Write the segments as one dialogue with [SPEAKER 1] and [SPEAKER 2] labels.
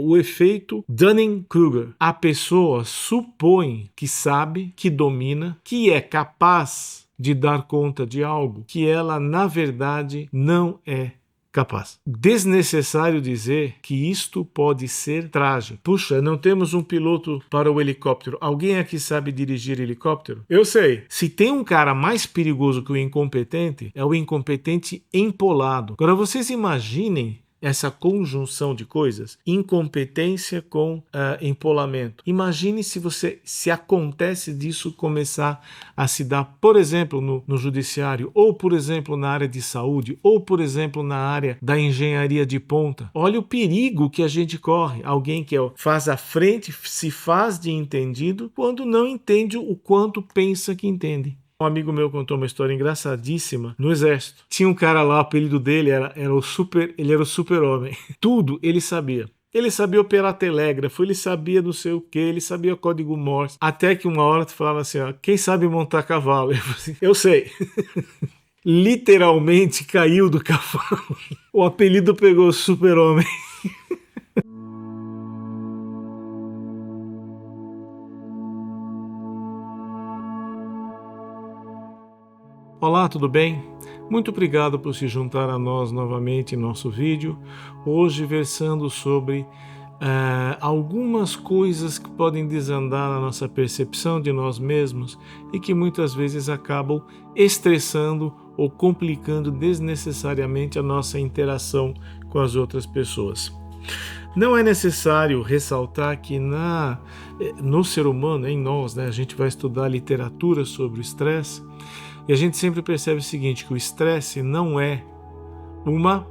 [SPEAKER 1] O efeito Dunning-Kruger. A pessoa supõe que sabe, que domina, que é capaz de dar conta de algo que ela, na verdade, não é capaz. Desnecessário dizer que isto pode ser trágico. Puxa, não temos um piloto para o helicóptero. Alguém aqui sabe dirigir helicóptero? Eu sei. Se tem um cara mais perigoso que o incompetente, é o incompetente empolado. Agora vocês imaginem essa conjunção de coisas, incompetência com empolamento. Imagine se acontece disso começar a se dar, por exemplo, no judiciário, ou por exemplo na área de saúde, ou por exemplo na área da engenharia de ponta. Olha o perigo que a gente corre. Alguém que faz a frente, se faz de entendido, quando não entende o quanto pensa que entende. Um amigo meu contou uma história engraçadíssima no exército. Tinha um cara lá, o apelido dele ele era o super-homem. Tudo ele sabia. Ele sabia operar telégrafo, ele sabia não sei o que, ele sabia código Morse. Até que uma hora tu falava assim, ó, quem sabe montar cavalo? Eu falei assim, eu sei. Literalmente caiu do cavalo. O apelido pegou o super-homem. Olá, tudo bem? Muito obrigado por se juntar a nós novamente em nosso vídeo, hoje versando sobre algumas coisas que podem desandar na nossa percepção de nós mesmos e que muitas vezes acabam estressando ou complicando desnecessariamente a nossa interação com as outras pessoas. Não é necessário ressaltar que no ser humano, em nós, a gente vai estudar literatura sobre o estresse, e a gente sempre percebe o seguinte, que o estresse não é uma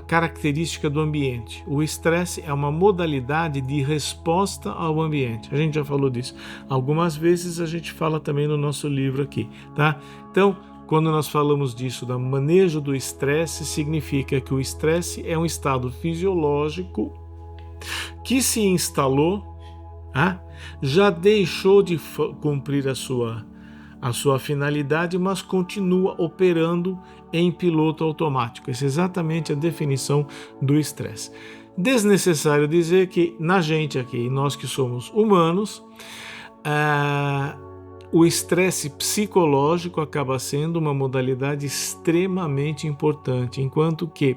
[SPEAKER 1] característica do ambiente. O estresse é uma modalidade de resposta ao ambiente. A gente já falou disso. Algumas vezes a gente fala também no nosso livro aqui, tá? Então, quando nós falamos disso, do manejo do estresse, significa que o estresse é um estado fisiológico que se instalou, já deixou de cumprir a sua finalidade, mas continua operando em piloto automático. Essa é exatamente a definição do estresse. Desnecessário dizer que na gente aqui, nós que somos humanos, o estresse psicológico acaba sendo uma modalidade extremamente importante, enquanto que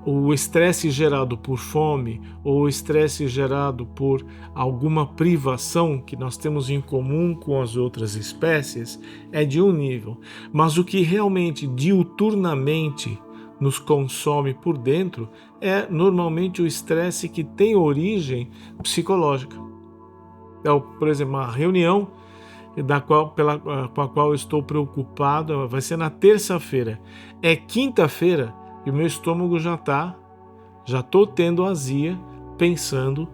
[SPEAKER 1] o estresse gerado por fome ou o estresse gerado por alguma privação que nós temos em comum com as outras espécies é de um nível, mas o que realmente diuturnamente nos consome por dentro é normalmente o estresse que tem origem psicológica. Então, por exemplo, uma reunião com a qual eu estou preocupado vai ser na terça-feira. É quinta-feira e o meu estômago já estou tendo azia pensando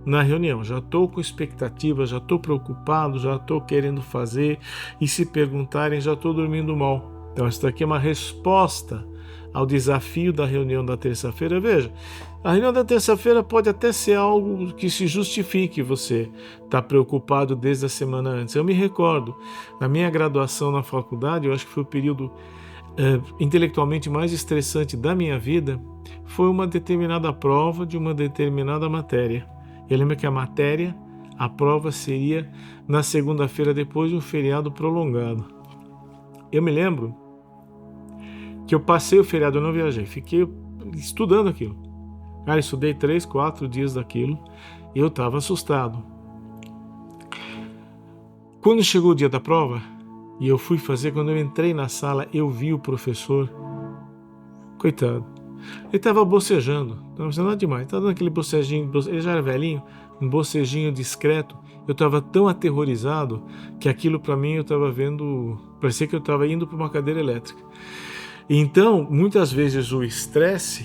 [SPEAKER 1] na reunião, já estou com expectativa, já estou preocupado, já estou querendo fazer, e se perguntarem, já estou dormindo mal. Então isso daqui é uma resposta ao desafio da reunião da terça-feira. Veja, a reunião da terça-feira pode até ser algo que se justifique você estar preocupado desde a semana antes. Eu me recordo, na minha graduação na faculdade, eu acho que foi o período intelectualmente mais estressante da minha vida, foi uma determinada prova de uma determinada matéria. Eu lembro que a prova seria na segunda-feira depois de um feriado prolongado. Eu me lembro que eu passei o feriado, eu não viajei, fiquei estudando aquilo. Cara, estudei 3, 4 dias daquilo e eu estava assustado. Quando chegou o dia da prova, e eu fui fazer, quando eu entrei na sala, eu vi o professor, coitado, ele estava bocejando, não fazendo nada demais, estava dando aquele bocejinho, ele já era velhinho, um bocejinho discreto. Eu estava tão aterrorizado que aquilo para mim eu estava vendo, parecia que eu estava indo para uma cadeira elétrica. Então, muitas vezes o estresse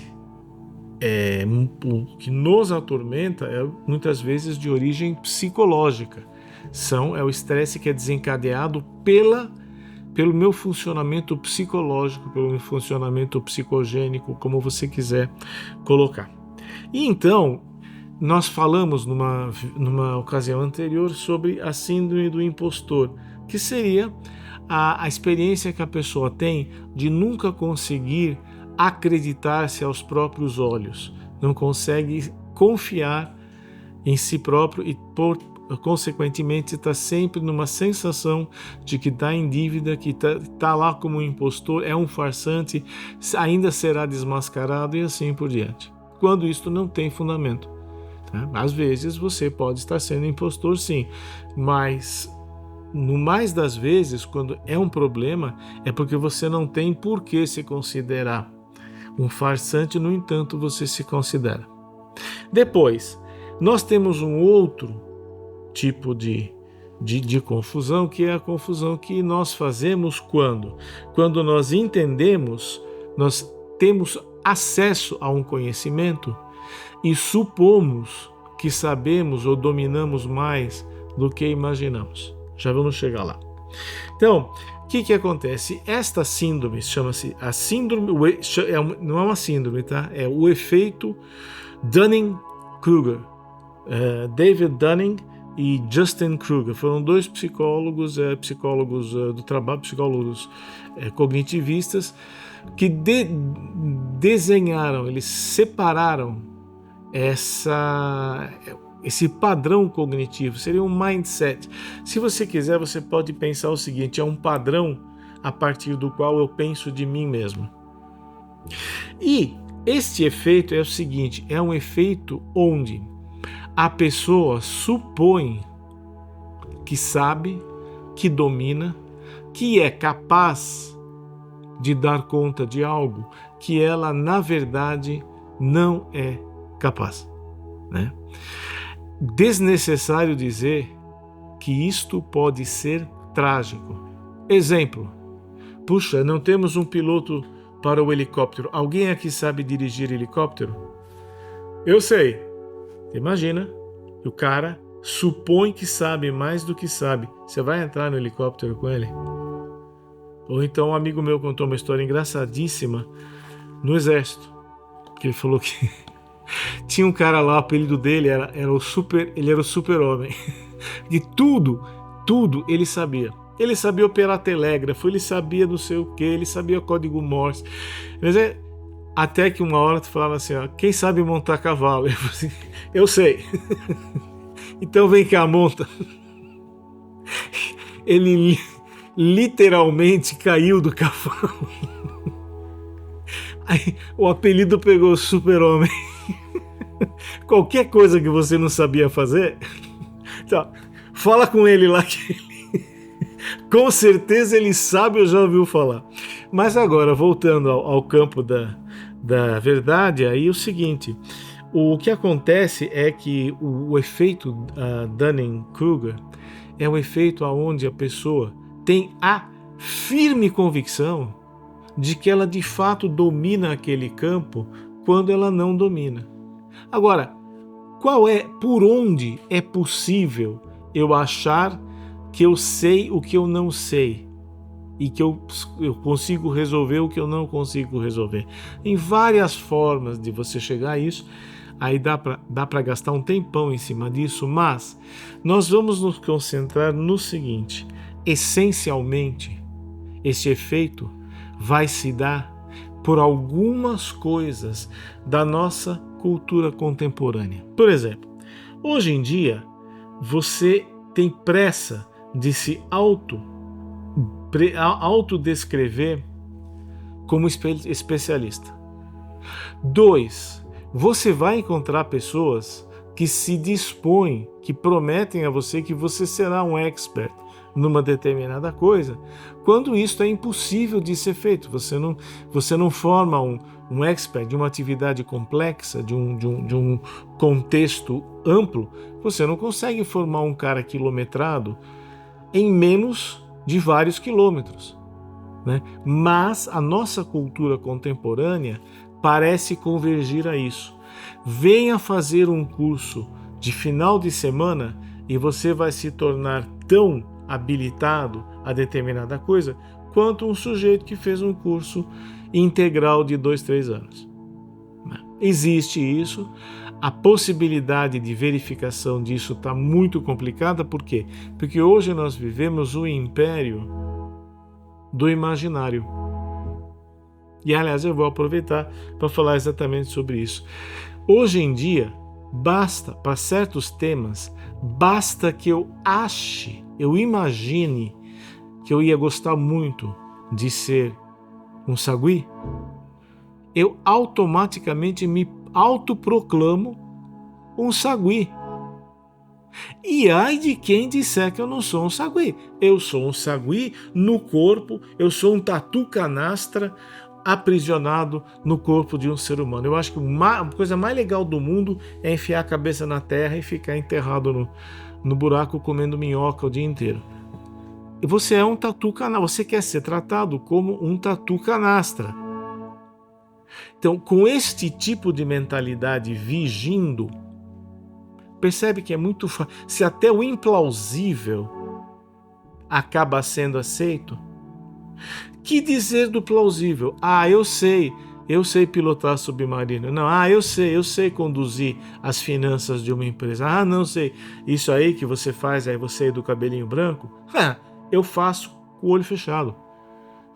[SPEAKER 1] o que nos atormenta é muitas vezes de origem psicológica. É o estresse que é desencadeado pelo meu funcionamento psicológico, pelo meu funcionamento psicogênico, como você quiser colocar. E então, nós falamos numa ocasião anterior sobre a síndrome do impostor, que seria a experiência que a pessoa tem de nunca conseguir acreditar-se aos próprios olhos, não consegue confiar em si próprio e, consequentemente, está sempre numa sensação de que está em dívida, que está lá como um impostor, é um farsante, ainda será desmascarado e assim por diante. Quando isto não tem fundamento. Tá? Às vezes você pode estar sendo impostor, sim, mas no mais das vezes, quando é um problema, é porque você não tem por que se considerar um farsante, no entanto, você se considera. Depois, nós temos um outro tipo de confusão, que é a confusão que nós fazemos quando nós entendemos, nós temos acesso a um conhecimento e supomos que sabemos ou dominamos mais do que imaginamos. Já vamos chegar lá. Então, o que acontece? Esta síndrome chama-se a síndrome, não é uma síndrome, tá? É o efeito Dunning-Kruger. David Dunning e Justin Kruger foram dois psicólogos do trabalho, psicólogos cognitivistas, que desenharam, eles separaram esse padrão cognitivo, seria um mindset. Se você quiser, você pode pensar o seguinte: é um padrão a partir do qual eu penso de mim mesmo. E este efeito é o seguinte: é um efeito onde a pessoa supõe que sabe, que domina, que é capaz de dar conta de algo que ela, na verdade, não é capaz, né? Desnecessário dizer que isto pode ser trágico. Exemplo: puxa, não temos um piloto para o helicóptero. Alguém aqui sabe dirigir helicóptero? Eu sei. Imagina, o cara supõe que sabe mais do que sabe. Você vai entrar no helicóptero com ele? Ou então um amigo meu contou uma história engraçadíssima no exército, que ele falou que tinha um cara lá, o apelido dele era o super-homem. De tudo ele sabia. Ele sabia operar telégrafo, ele sabia não sei o que, ele sabia código Morse. Mas até que uma hora tu falava assim, ó, quem sabe montar cavalo? Eu falei assim, eu sei. Então vem cá, monta. Ele literalmente caiu do cavalo. Aí o apelido pegou super-homem. Qualquer coisa que você não sabia fazer, então, fala com ele lá que com certeza ele sabe ou já ouviu falar. Mas agora, voltando ao campo da verdade, aí é o seguinte: o que acontece é que o efeito Dunning-Kruger é o efeito onde a pessoa tem a firme convicção de que ela de fato domina aquele campo quando ela não domina. Agora, por onde é possível eu achar que eu sei o que eu não sei e que eu consigo resolver o que eu não consigo resolver? Em várias formas de você chegar a isso. Aí dá para gastar um tempão em cima disso, mas nós vamos nos concentrar no seguinte: essencialmente, esse efeito vai se dar por algumas coisas da nossa cultura contemporânea. Por exemplo, hoje em dia, você tem pressa de se autodescrever como especialista. 2, você vai encontrar pessoas que se dispõem, que prometem a você que você será um expert numa determinada coisa, quando isso é impossível de ser feito. Você não forma um expert de uma atividade complexa, de um contexto amplo, você não consegue formar um cara quilometrado em menos de vários quilômetros, né? Mas a nossa cultura contemporânea parece convergir a isso. Venha fazer um curso de final de semana e você vai se tornar tão habilitado a determinada coisa quanto um sujeito que fez um curso integral de 2-3 anos. Existe isso. A possibilidade de verificação disso está muito complicada. Por quê? Porque hoje nós vivemos o império do imaginário. E, aliás, eu vou aproveitar para falar exatamente sobre isso. Hoje em dia, basta, para certos temas, basta que eu ache, eu imagine que eu ia gostar muito de ser um sagui, eu automaticamente me autoproclamo um sagui. E ai de quem disser que eu não sou um sagui. Eu sou um sagui no corpo, eu sou um tatu canastra aprisionado no corpo de um ser humano. Eu acho que a coisa mais legal do mundo é enfiar a cabeça na terra e ficar enterrado no buraco comendo minhoca o dia inteiro. E você é um tatu canastra, você quer ser tratado como um tatu canastra. Então, com este tipo de mentalidade vigindo, percebe que é muito fácil. Se até o implausível acaba sendo aceito, que dizer do plausível? Eu sei pilotar submarino. Não, eu sei conduzir as finanças de uma empresa. Não sei, isso aí que você faz, aí você é do cabelinho branco, eu faço com o olho fechado.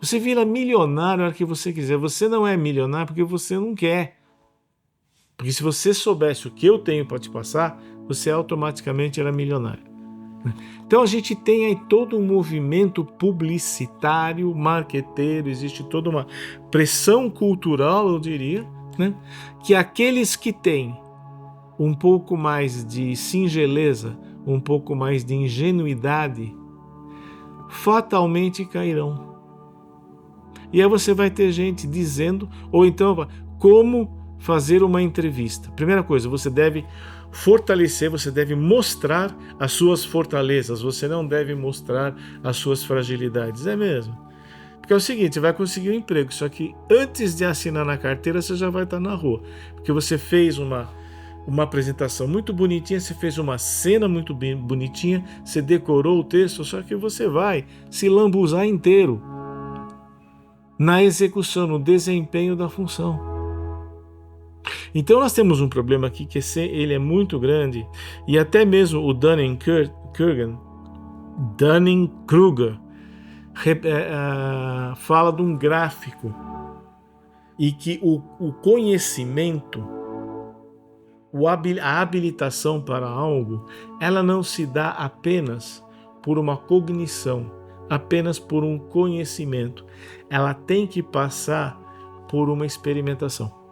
[SPEAKER 1] Você vira milionário na hora que você quiser. Você não é milionário porque você não quer. Porque se você soubesse o que eu tenho para te passar, você automaticamente era milionário. Então a gente tem aí todo um movimento publicitário, marqueteiro, existe toda uma pressão cultural, eu diria, né? Que aqueles que têm um pouco mais de singeleza, um pouco mais de ingenuidade, fatalmente cairão. E aí você vai ter gente dizendo, ou então, como fazer uma entrevista. Primeira coisa, você deve fortalecer, você deve mostrar as suas fortalezas, você não deve mostrar as suas fragilidades. É mesmo? Porque é o seguinte, você vai conseguir um emprego, só que antes de assinar na carteira, você já vai estar na rua. Porque você fez uma apresentação muito bonitinha, você fez uma cena muito bonitinha, você decorou o texto, só que você vai se lambuzar inteiro na execução, no desempenho da função. Então nós temos um problema aqui que ele é muito grande, e até mesmo o Dunning-Kruger fala de um gráfico e que o conhecimento, a habilitação para algo, ela não se dá apenas por uma cognição, apenas por um conhecimento. Ela tem que passar por uma experimentação.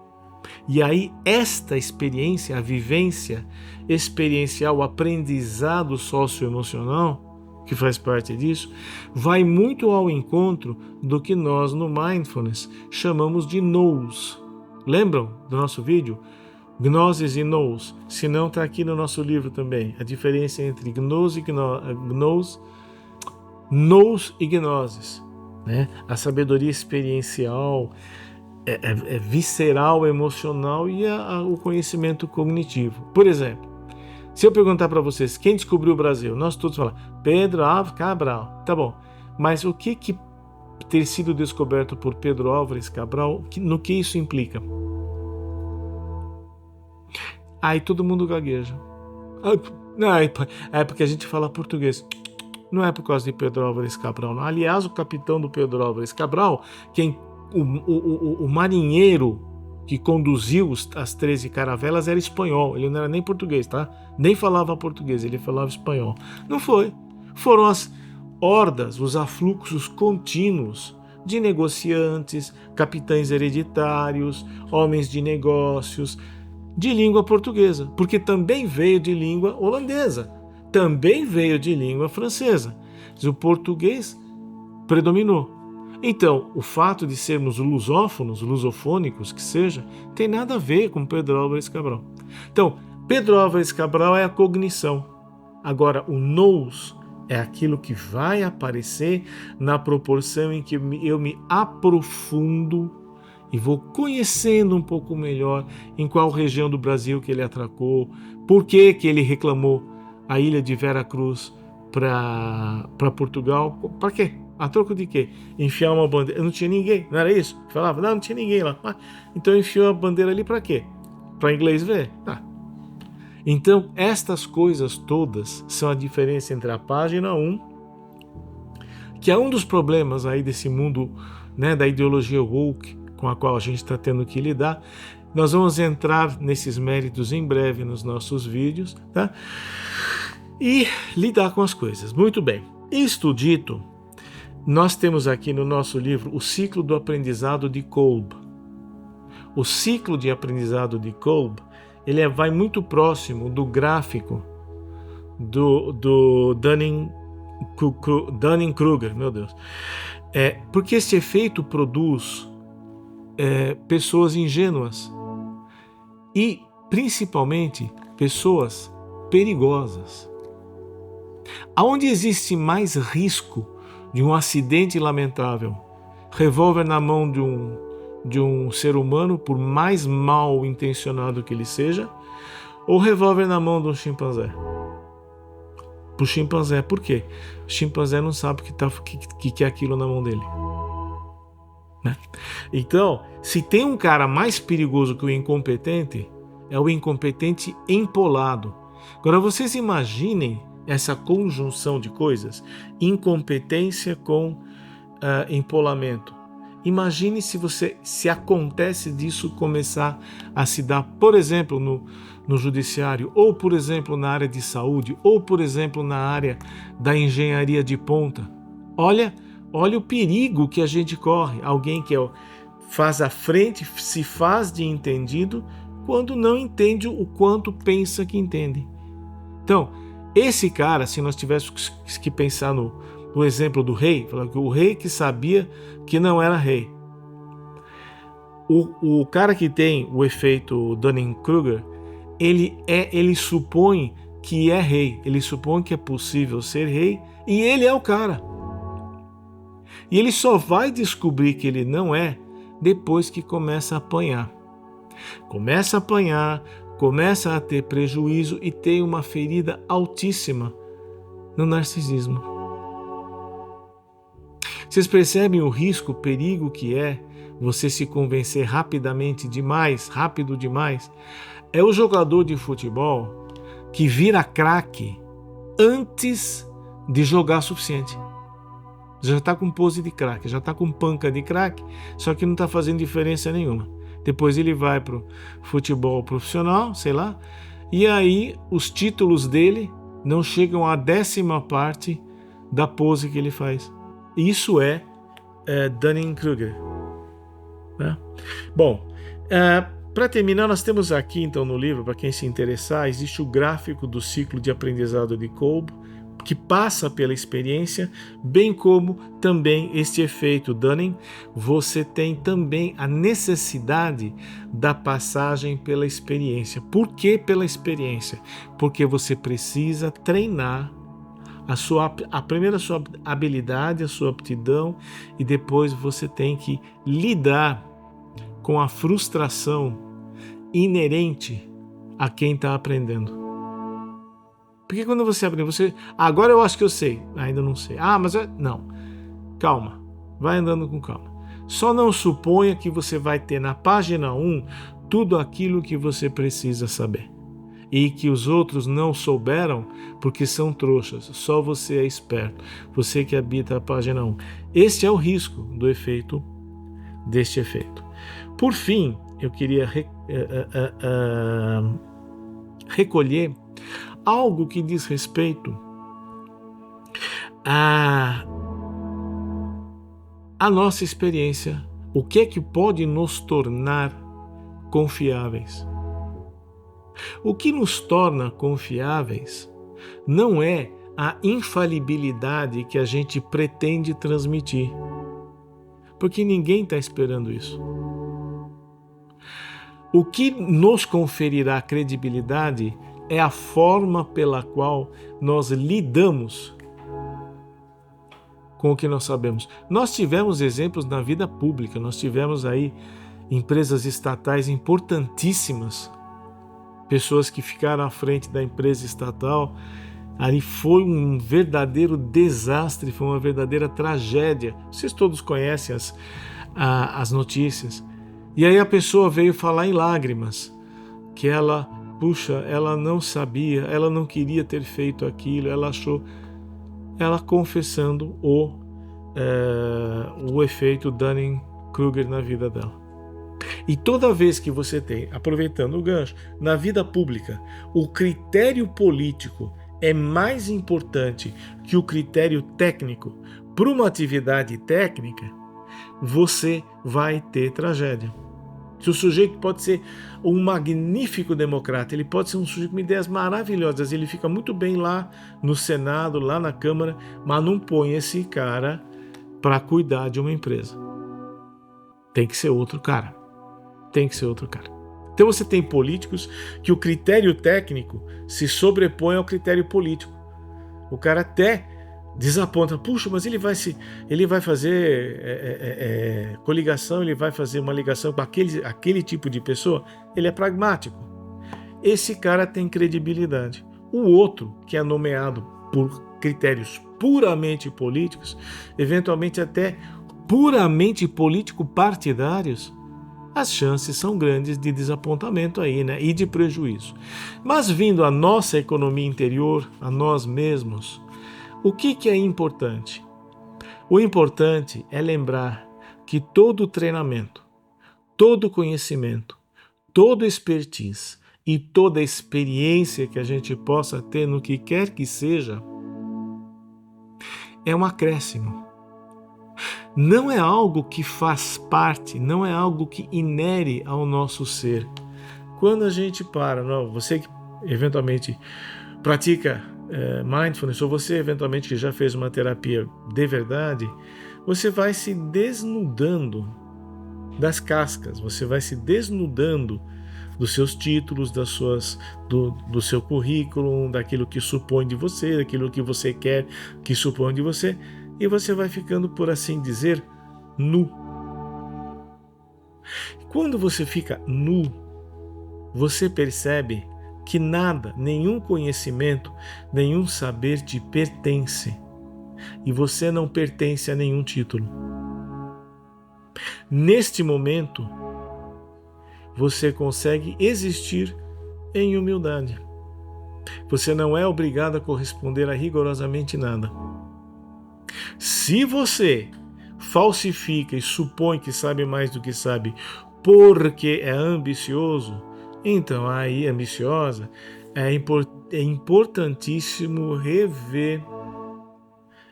[SPEAKER 1] E aí esta experiência, a vivência experiencial, o aprendizado socioemocional, que faz parte disso, vai muito ao encontro do que nós no Mindfulness chamamos de nous. Lembram do nosso vídeo? Gnosis e nous. Se não, está aqui no nosso livro também. A diferença entre nous e gnosis. Né? A sabedoria experiencial, visceral, emocional e o conhecimento cognitivo. Por exemplo, se eu perguntar para vocês quem descobriu o Brasil, nós todos falamos Pedro Álvares Cabral. Tá bom, mas o que ter sido descoberto por Pedro Álvares Cabral, no que isso implica? Aí todo mundo gagueja. Não, é porque a gente fala português. Não é por causa de Pedro Álvares Cabral, não. Aliás, o capitão do Pedro Álvares Cabral, o marinheiro que conduziu as 13 caravelas era espanhol. Ele não era nem português, tá? Nem falava português, ele falava espanhol. Não foi. Foram as hordas, os afluxos contínuos de negociantes, capitães hereditários, homens de negócios, de língua portuguesa, porque também veio de língua holandesa, também veio de língua francesa. Mas o português predominou. Então, o fato de sermos lusófonos, lusofônicos, que seja, tem nada a ver com Pedro Álvares Cabral. Então, Pedro Álvares Cabral é a cognição. Agora, o nous é aquilo que vai aparecer na proporção em que eu me aprofundo e vou conhecendo um pouco melhor em qual região do Brasil que ele atracou, por que ele reclamou a ilha de Vera Cruz para Portugal. Para quê? A troco de quê? Enfiar uma bandeira. Não tinha ninguém, não era isso? Falava, não tinha ninguém lá. Então enfiou a bandeira ali para quê? Para inglês ver? Então, estas coisas todas são a diferença entre a página 1, que é um dos problemas aí desse mundo, né, da ideologia woke, com a qual a gente está tendo que lidar, Nós vamos entrar nesses méritos em breve nos nossos vídeos, tá? E lidar com as coisas. Muito bem. Isto dito, nós temos aqui no nosso livro o ciclo do aprendizado de Kolb. O ciclo de aprendizado de Kolb, ele vai muito próximo do gráfico do Dunning-Kruger, meu Deus. Porque esse efeito produz pessoas ingênuas e, principalmente, pessoas perigosas. Aonde existe mais risco de um acidente lamentável, revólver na mão de um ser humano, por mais mal intencionado que ele seja, ou revólver na mão de um chimpanzé? Pro chimpanzé, por quê? O chimpanzé não sabe o que é aquilo na mão dele, né? Então, se tem um cara mais perigoso que o incompetente, é o incompetente empolado. Agora, vocês imaginem essa conjunção de coisas, incompetência com empolamento. Imagine se acontece disso começar a se dar, por exemplo, no judiciário, ou por exemplo na área de saúde, ou por exemplo na área da engenharia de ponta. Olha o perigo que a gente corre. Alguém que faz a frente, se faz de entendido, quando não entende o quanto pensa que entende. Então, esse cara, se nós tivéssemos que pensar no exemplo do rei, o rei que sabia que não era rei. O cara que tem o efeito Dunning-Kruger, ele supõe que é rei, ele supõe que é possível ser rei, e ele é o cara. E ele só vai descobrir que ele não é depois que começa a apanhar. Começa a apanhar, começa a ter prejuízo e tem uma ferida altíssima no narcisismo. Vocês percebem o risco, o perigo que é você se convencer rapidamente demais, rápido demais? É o jogador de futebol que vira craque antes de jogar suficiente. Já está com pose de craque, já está com panca de craque, só que não está fazendo diferença nenhuma. Depois ele vai para o futebol profissional, sei lá, e aí os títulos dele não chegam à 10ª parte da pose que ele faz. Isso é Dunning-Kruger, né? Bom, para terminar, nós temos aqui então no livro, para quem se interessar, existe o gráfico do ciclo de aprendizado de Kolb, que passa pela experiência, bem como também este efeito Dunning. Você tem também a necessidade da passagem pela experiência. Por que pela experiência? Porque você precisa treinar primeiro a sua habilidade, a sua aptidão, e depois você tem que lidar com a frustração inerente a quem está aprendendo. Porque quando você aprende, agora eu acho que eu sei, ainda não sei. Mas não. Calma, vai andando com calma. Só não suponha que você vai ter na página 1 tudo aquilo que você precisa saber. E que os outros não souberam porque são trouxas. Só você é esperto. Você que habita a página 1. Este é o risco deste efeito. Por fim, eu queria recolher algo que diz respeito à nossa experiência. O que é que pode nos tornar confiáveis? O que nos torna confiáveis não é a infalibilidade que a gente pretende transmitir, porque ninguém está esperando isso. O que nos conferirá credibilidade é a forma pela qual nós lidamos com o que nós sabemos. Nós tivemos exemplos na vida pública, nós tivemos aí empresas estatais importantíssimas, pessoas que ficaram à frente da empresa estatal. Ali foi um verdadeiro desastre, foi uma verdadeira tragédia. Vocês todos conhecem as notícias. E aí a pessoa veio falar em lágrimas que ela não sabia, ela não queria ter feito aquilo, ela confessando o efeito Dunning-Kruger na vida dela. E toda vez que você tem, aproveitando o gancho, na vida pública, o critério político é mais importante que o critério técnico para uma atividade técnica, você vai ter tragédia. Se o sujeito pode ser um magnífico democrata, ele pode ser um sujeito com ideias maravilhosas, ele fica muito bem lá no Senado, lá na Câmara, mas não põe esse cara para cuidar de uma empresa. Tem que ser outro cara. Tem que ser outro cara. Então você tem políticos que o critério técnico se sobrepõe ao critério político. O cara até desaponta, puxa, mas ele vai fazer coligação, ele vai fazer uma ligação com aquele tipo de pessoa. Ele é pragmático. Esse cara tem credibilidade. O outro, que é nomeado por critérios puramente políticos, eventualmente até puramente político-partidários, as chances são grandes de desapontamento aí, né? E de prejuízo. Mas vindo à nossa economia interior, a nós mesmos, o que é importante? O importante é lembrar que todo treinamento, todo conhecimento, toda expertise e toda experiência que a gente possa ter no que quer que seja, é um acréscimo. Não é algo que faz parte, não é algo que inere ao nosso ser. Quando a gente você que eventualmente pratica mindfulness, ou você eventualmente que já fez uma terapia de verdade, você vai se desnudando das cascas, você vai se desnudando dos seus títulos, do seu currículo, daquilo que supõe de você, daquilo que você quer que supõe de você, e você vai ficando, por assim dizer, nu. Quando você fica nu, você percebe que nada, nenhum conhecimento, nenhum saber te pertence. E você não pertence a nenhum título. Neste momento, você consegue existir em humildade. Você não é obrigado a corresponder a rigorosamente nada. Se você falsifica e supõe que sabe mais do que sabe porque é ambicioso, então aí, ambiciosa, é importantíssimo rever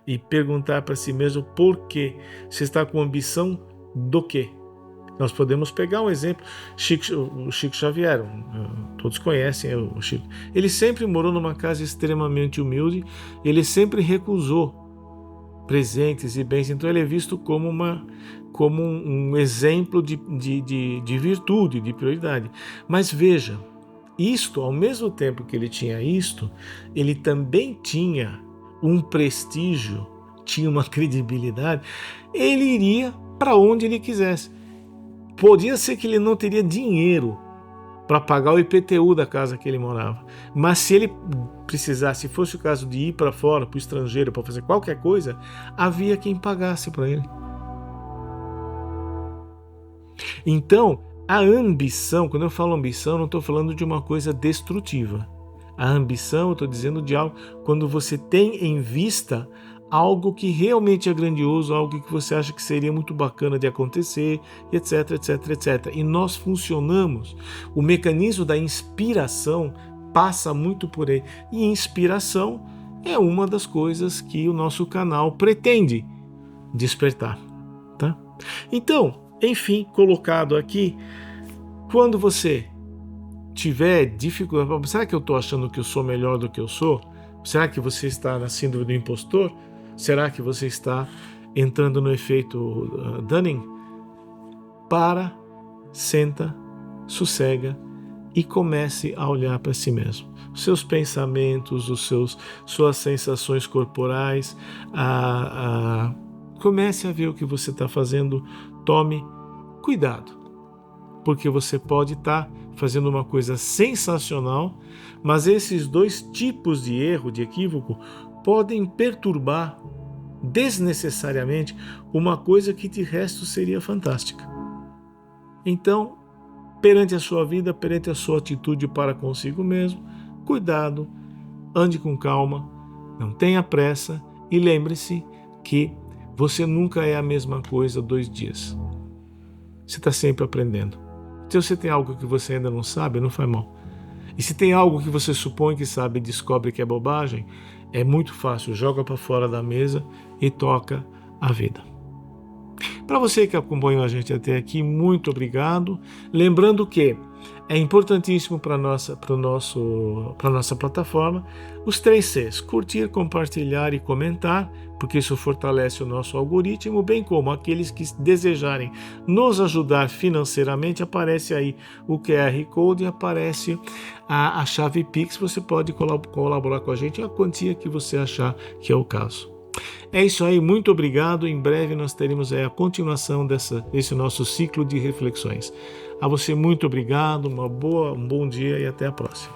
[SPEAKER 1] e perguntar para si mesmo por quê. Você está com ambição do quê? Nós podemos pegar um exemplo, o Chico Xavier, todos conhecem o Chico. Ele sempre morou numa casa extremamente humilde, ele sempre recusou presentes e bens, então ele é visto como um exemplo de virtude, de prioridade. Mas veja, isto, ao mesmo tempo que ele tinha isto, ele também tinha um prestígio, tinha uma credibilidade, ele iria para onde ele quisesse. Podia ser que ele não teria dinheiro para pagar o IPTU da casa que ele morava, mas se ele precisasse, se fosse o caso de ir para fora, para o estrangeiro, para fazer qualquer coisa, havia quem pagasse para ele. Então, a ambição, quando eu falo ambição, não estou falando de uma coisa destrutiva. A ambição, eu estou dizendo de algo, quando você tem em vista algo que realmente é grandioso, algo que você acha que seria muito bacana de acontecer, etc, etc, etc. E nós funcionamos, o mecanismo da inspiração passa muito por aí. E inspiração é uma das coisas que o nosso canal pretende despertar, tá? Então, enfim, colocado aqui, quando você tiver dificuldade, será que eu estou achando que eu sou melhor do que eu sou? Será que você está na síndrome do impostor? Será que você está entrando no efeito Dunning? Para, senta, sossega e comece a olhar para si mesmo. Os seus pensamentos, suas sensações corporais, comece a ver o que você está fazendo. Tome cuidado, porque você pode estar fazendo uma coisa sensacional, mas esses dois tipos de erro, de equívoco, podem perturbar desnecessariamente uma coisa que de resto seria fantástica. Então, perante a sua vida, perante a sua atitude para consigo mesmo, cuidado, ande com calma, não tenha pressa e lembre-se que você nunca é a mesma coisa 2 dias. Você está sempre aprendendo. Se você tem algo que você ainda não sabe, não faz mal. E se tem algo que você supõe que sabe e descobre que é bobagem, é muito fácil, joga para fora da mesa e toca a vida. Para você que acompanhou a gente até aqui, muito obrigado. Lembrando que é importantíssimo para a nossa plataforma os 3 Cs: curtir, compartilhar e comentar, porque isso fortalece o nosso algoritmo, bem como aqueles que desejarem nos ajudar financeiramente, aparece aí o QR Code e aparece a chave Pix. Você pode colaborar com a gente a quantia que você achar que é o caso. É isso aí, muito obrigado. Em breve nós teremos a continuação desse nosso ciclo de reflexões. A você muito obrigado, um bom dia e até a próxima.